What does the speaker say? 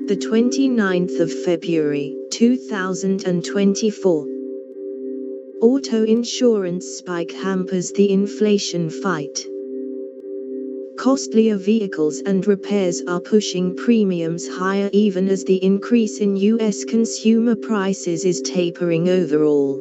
The 29th of February, 2024. Auto insurance spike hampers the inflation fight. Costlier vehicles and repairs are pushing premiums higher even as the increase in U.S. consumer prices is tapering overall.